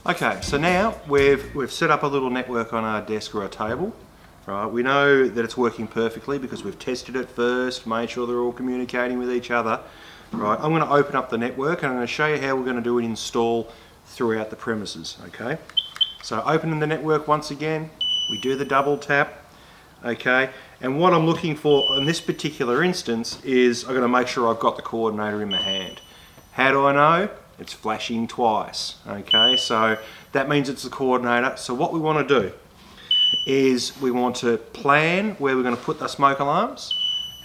Okay, so now we've set up a little network on our desk or our table. Right, we know that it's working perfectly because we've tested it first, made sure they're all communicating with each other. Right, I'm going to open up the network and I'm going to show you how we're going to do an install throughout the premises. Okay, so opening the network once again, we do the double tap. Okay, and what I'm looking for in this particular instance is I'm going to make sure I've got the coordinator in my hand. How do I know? It's flashing twice. Okay, so that means it's the coordinator. So what we want to do is we want to plan where we're going to put the smoke alarms,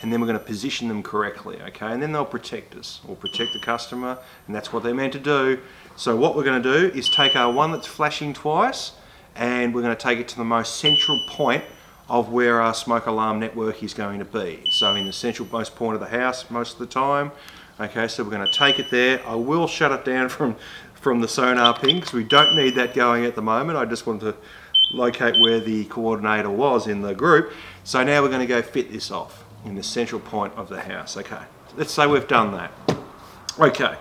and then we're going to position them correctly, okay? And then they'll protect us, or protect the customer, and that's what they're meant to do. So what we're going to do is take our one that's flashing twice, and we're going to take it to the most central point of where our smoke alarm network is going to be. So in the central most point of the house most of the time. Okay, so we're going to take it there. I will shut it down from the sonar ping because we don't need that going at the moment. I just want to locate where the coordinator was in the group. So now we're going to go fit this off in the central point of the house. Okay, let's say we've done that. Okay,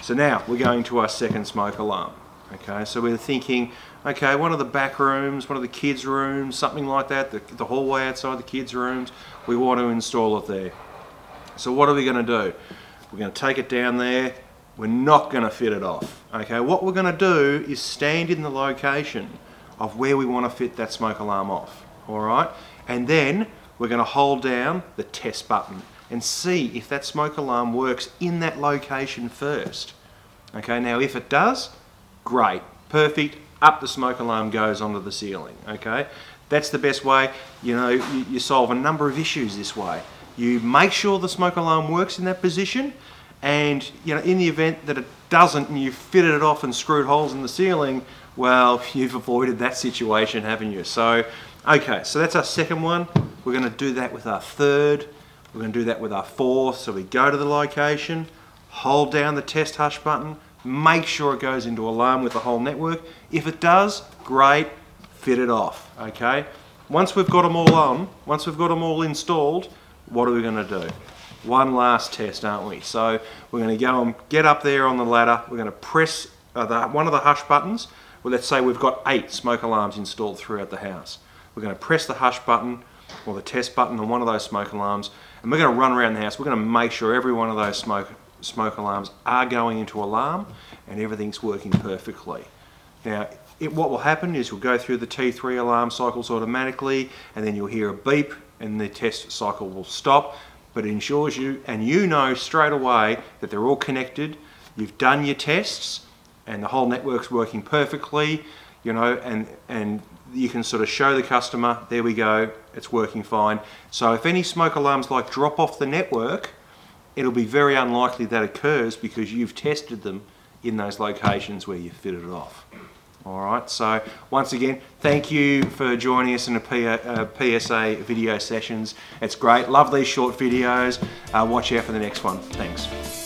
so now we're going to our second smoke alarm. Okay, so we're thinking, okay, one of the back rooms, one of the kids' rooms, something like that, the hallway outside the kids' rooms, we want to install it there. So what are we going to do? We're going to take it down there. We're not going to fit it off. Okay, what we're going to do is stand in the location of where we want to fit that smoke alarm off, all right? And then we're going to hold down the test button and see if that smoke alarm works in that location first. Okay, now if it does, great, perfect, up the smoke alarm goes onto the ceiling, okay? That's the best way. You know, you solve a number of issues this way. You make sure the smoke alarm works in that position, and you know, in the event that it doesn't and you've fitted it off and screwed holes in the ceiling, well, you've avoided that situation, haven't you? So, okay, so that's our second one. We're going to do that with our third. We're going to do that with our fourth. So we go to the location, hold down the test hush button, make sure it goes into alarm with the whole network. If it does, great, fit it off, okay? Once we've got them all on, once we've got them all installed, what are we going to do? One last test, aren't we? So we're going to go and get up there on the ladder. We're going to press one of the hush buttons. Well, let's say we've got 8 smoke alarms installed throughout the house. We're going to press the hush button or the test button on one of those smoke alarms, and we're going to run around the house. We're going to make sure every one of those smoke alarms are going into alarm and everything's working perfectly. Now, what will happen is we'll go through the T3 alarm cycles automatically, and then you'll hear a beep and the test cycle will stop, but it ensures you, and you know straight away that they're all connected, you've done your tests, and the whole network's working perfectly, you know, and you can sort of show the customer, there we go, it's working fine. So if any smoke alarms like drop off the network, it'll be very unlikely that occurs because you've tested them in those locations where you fitted it off. All right, so once again, thank you for joining us in a PSA video sessions. It's great, love these short videos. Watch out for the next one. Thanks.